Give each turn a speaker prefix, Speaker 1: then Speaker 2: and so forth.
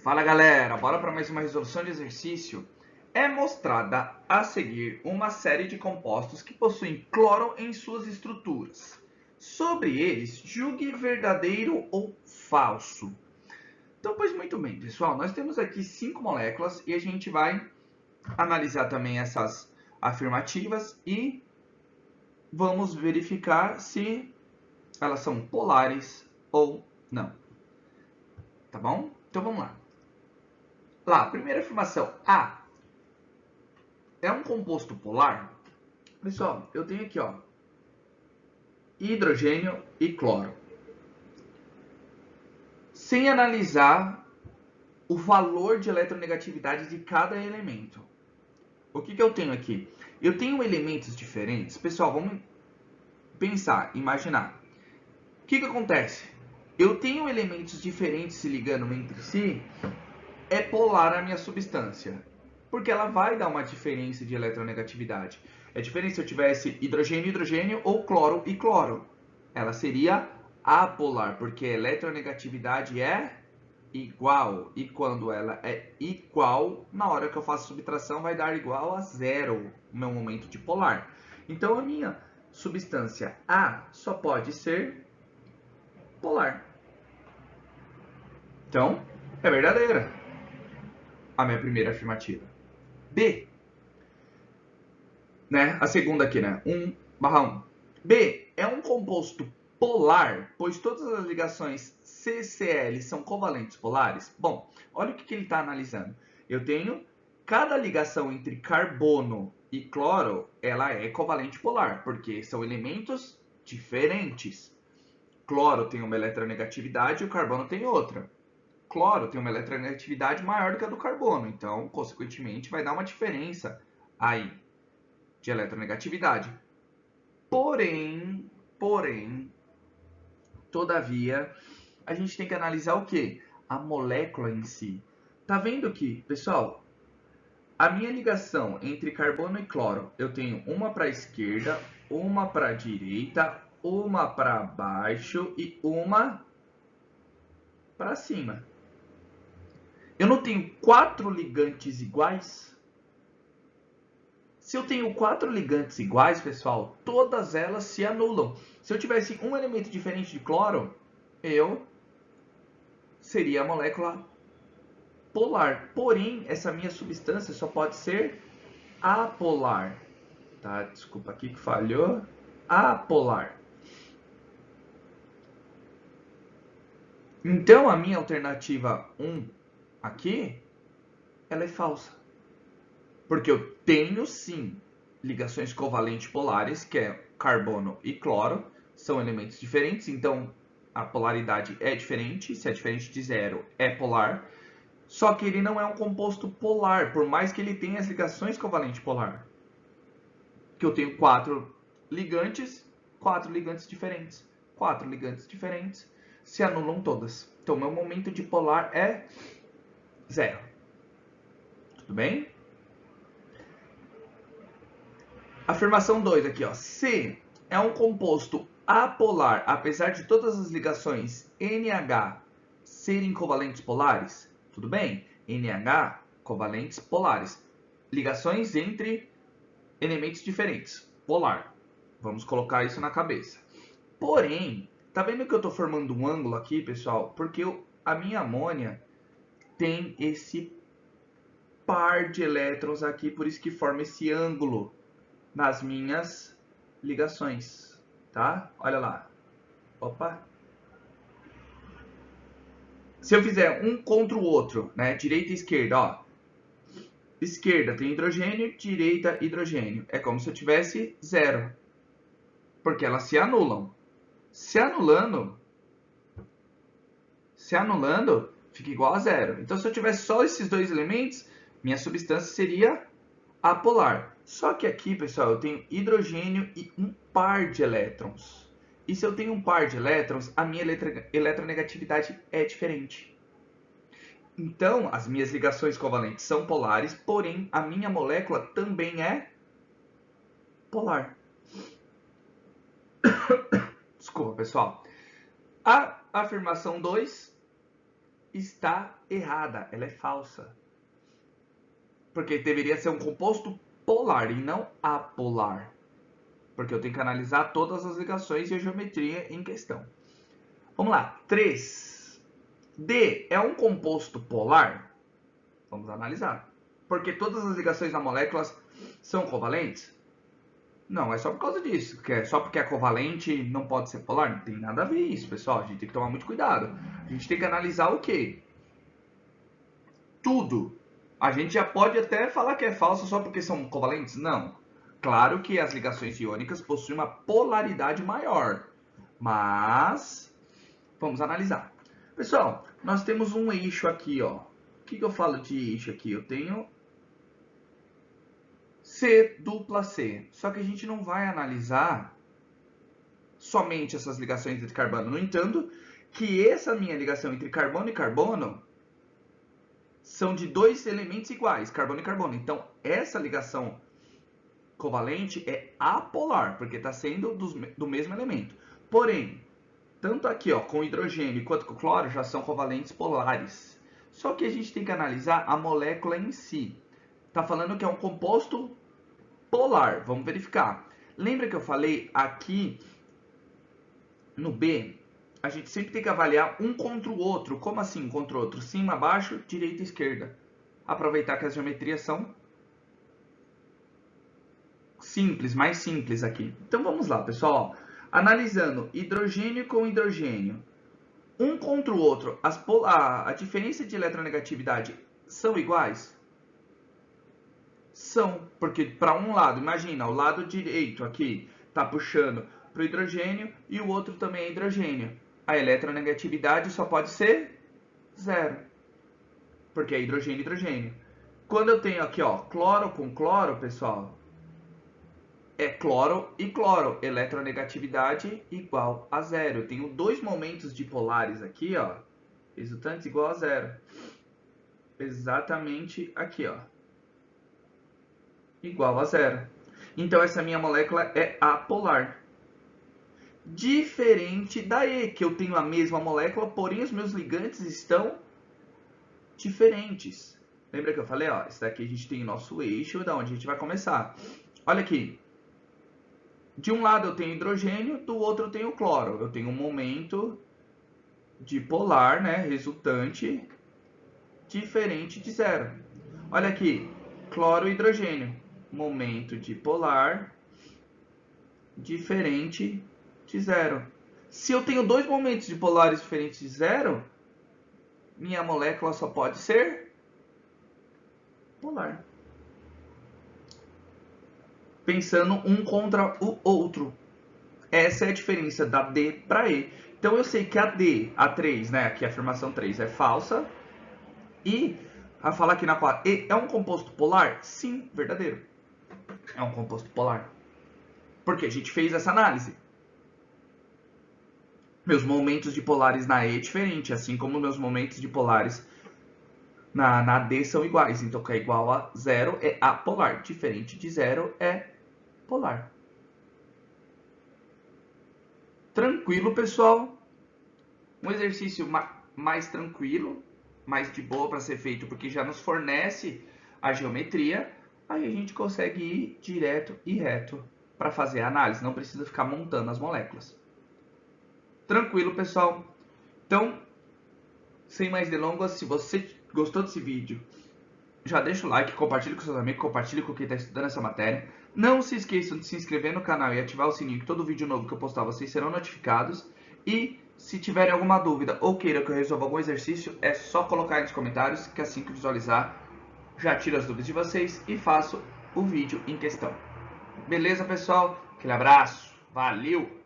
Speaker 1: Fala galera, bora para mais uma resolução de exercício. É mostrada a seguir uma série de compostos que possuem cloro em suas estruturas. Sobre eles, julgue verdadeiro ou falso. Então, pois muito bem, pessoal, nós temos aqui 5 moléculas e a gente vai analisar também essas afirmativas e vamos verificar se elas são polares ou não. Tá bom? Então vamos lá. Lá, primeira afirmação. A é um composto polar? Pessoal, eu tenho aqui, ó, hidrogênio e cloro. Sem analisar o valor de eletronegatividade de cada elemento. O que eu tenho aqui? Eu tenho elementos diferentes. Pessoal, vamos pensar, imaginar. O que acontece? Eu tenho elementos diferentes se ligando entre si, é polar a minha substância, porque ela vai dar uma diferença de eletronegatividade. É diferente se eu tivesse hidrogênio e hidrogênio ou cloro e cloro. Ela seria apolar, porque a eletronegatividade é igual. E quando ela é igual, na hora que eu faço subtração, vai dar igual a zero o meu momento de polar. Então a minha substância A só pode ser polar. Então, é verdadeira a minha primeira afirmativa. B, né? A segunda aqui, né? 1/1. B é um composto polar, pois todas as ligações CCl são covalentes polares? Bom, olha o que ele está analisando. Eu tenho cada ligação entre carbono e cloro, ela é covalente polar, porque são elementos diferentes. Cloro tem uma eletronegatividade e o carbono tem outra. Cloro tem uma eletronegatividade maior do que a do carbono, então, consequentemente, vai dar uma diferença aí de eletronegatividade. Porém, todavia, a gente tem que analisar o quê? A molécula em si. Tá vendo que, pessoal, a minha ligação entre carbono e cloro, eu tenho uma para a esquerda, uma para a direita, uma para baixo e uma para cima. Eu não tenho 4 ligantes iguais? Se eu tenho 4 ligantes iguais, pessoal, todas elas se anulam. Se eu tivesse um elemento diferente de cloro, eu seria a molécula polar. Porém, essa minha substância só pode ser apolar. Tá? Desculpa aqui que falhou. Apolar. Então, a minha alternativa 1 aqui, ela é falsa. Porque eu tenho sim ligações covalentes polares, que é carbono e cloro, são elementos diferentes, então a polaridade é diferente, se é diferente de zero é polar, só que ele não é um composto polar, por mais que ele tenha as ligações covalentes polar. Que eu tenho 4 ligantes diferentes. 4 ligantes diferentes se anulam todas. Então meu momento de polar é zero. Tudo bem? Afirmação 2 aqui, ó. C é um composto apolar, apesar de todas as ligações NH serem covalentes polares. Tudo bem? NH, covalentes polares. Ligações entre elementos diferentes. Polar. Vamos colocar isso na cabeça. Porém, tá vendo que eu estou formando um ângulo aqui, pessoal? Porque a minha amônia tem esse par de elétrons aqui, por isso que forma esse ângulo nas minhas ligações, tá? Olha lá. Opa. Se eu fizer um contra o outro, né? Direita e esquerda, ó. Esquerda tem hidrogênio, direita hidrogênio. É como se eu tivesse zero. Porque elas se anulam. Se anulando, fica igual a zero. Então, se eu tivesse só esses dois elementos, minha substância seria apolar. Só que aqui, pessoal, eu tenho hidrogênio e um par de elétrons. E se eu tenho um par de elétrons, a minha eletronegatividade é diferente. Então, as minhas ligações covalentes são polares, porém, a minha molécula também é polar. Desculpa, pessoal. A afirmação 2 está errada, ela é falsa. Porque deveria ser um composto polar e não apolar. Porque eu tenho que analisar todas as ligações e a geometria em questão. Vamos lá. 3. D é um composto polar? Vamos analisar. Porque todas as ligações na molécula são covalentes? Não, é só por causa disso. Que é só porque é covalente não pode ser polar? Não tem nada a ver isso, pessoal. A gente tem que tomar muito cuidado. A gente tem que analisar o quê? Tudo. A gente já pode até falar que é falso só porque são covalentes? Não. Claro que as ligações iônicas possuem uma polaridade maior. Mas, vamos analisar. Pessoal, nós temos um eixo aqui, ó. O que eu falo de eixo aqui? Eu tenho C dupla C. Só que a gente não vai analisar somente essas ligações entre carbono. No entanto, que essa minha ligação entre carbono e carbono são de dois elementos iguais, carbono e carbono. Então, essa ligação covalente é apolar, porque está sendo do mesmo elemento. Porém, tanto aqui ó, com hidrogênio quanto com cloro já são covalentes polares. Só que a gente tem que analisar a molécula em si. Está falando que é um composto polar. Vamos verificar. Lembra que eu falei aqui no B, a gente sempre tem que avaliar um contra o outro. Como assim contra o outro? Cima, baixo, direita e esquerda. Aproveitar que as geometrias são simples, mais simples aqui. Então vamos lá, pessoal. Analisando hidrogênio com hidrogênio, um contra o outro, a diferença de eletronegatividade são iguais? São, porque para um lado, imagina, o lado direito aqui está puxando para o hidrogênio e o outro também é hidrogênio. A eletronegatividade só pode ser zero, porque é hidrogênio e hidrogênio. Quando eu tenho aqui, ó, cloro com cloro, pessoal, é cloro e cloro, eletronegatividade igual a zero. Eu tenho dois momentos dipolares aqui, ó, resultantes igual a zero. Exatamente aqui, ó, igual a zero. Então essa minha molécula é apolar. Diferente da E, que eu tenho a mesma molécula, porém os meus ligantes estão diferentes. Lembra que eu falei, ó, esse daqui a gente tem o nosso eixo, da onde a gente vai começar. Olha aqui. De um lado eu tenho hidrogênio, do outro eu tenho cloro. Eu tenho um momento dipolar, né, resultante, diferente de zero. Olha aqui, cloro e hidrogênio. Momento dipolar, diferente de zero. Se eu tenho dois momentos dipolares diferentes de zero, minha molécula só pode ser polar. Pensando um contra o outro. Essa é a diferença da D para E. Então eu sei que a D, a 3, né, aqui a afirmação 3 é falsa. E a falar aqui na 4, E é um composto polar? Sim, verdadeiro. É um composto polar. Porque a gente fez essa análise. Meus momentos dipolares na E é diferente, assim como meus momentos dipolares na D são iguais. Então, que é igual a zero é apolar. Diferente de zero é polar. Tranquilo, pessoal? Um exercício mais tranquilo, mais de boa para ser feito, porque já nos fornece a geometria. Aí a gente consegue ir direto e reto para fazer a análise. Não precisa ficar montando as moléculas. Tranquilo, pessoal? Então, sem mais delongas, se você gostou desse vídeo, já deixa o like, compartilhe com seus amigos, compartilhe com quem está estudando essa matéria. Não se esqueçam de se inscrever no canal e ativar o sininho, que todo vídeo novo que eu postar vocês serão notificados. E se tiverem alguma dúvida ou queira que eu resolva algum exercício, é só colocar aí nos comentários, que assim que visualizar, já tiro as dúvidas de vocês e faço o vídeo em questão. Beleza, pessoal? Aquele abraço, valeu!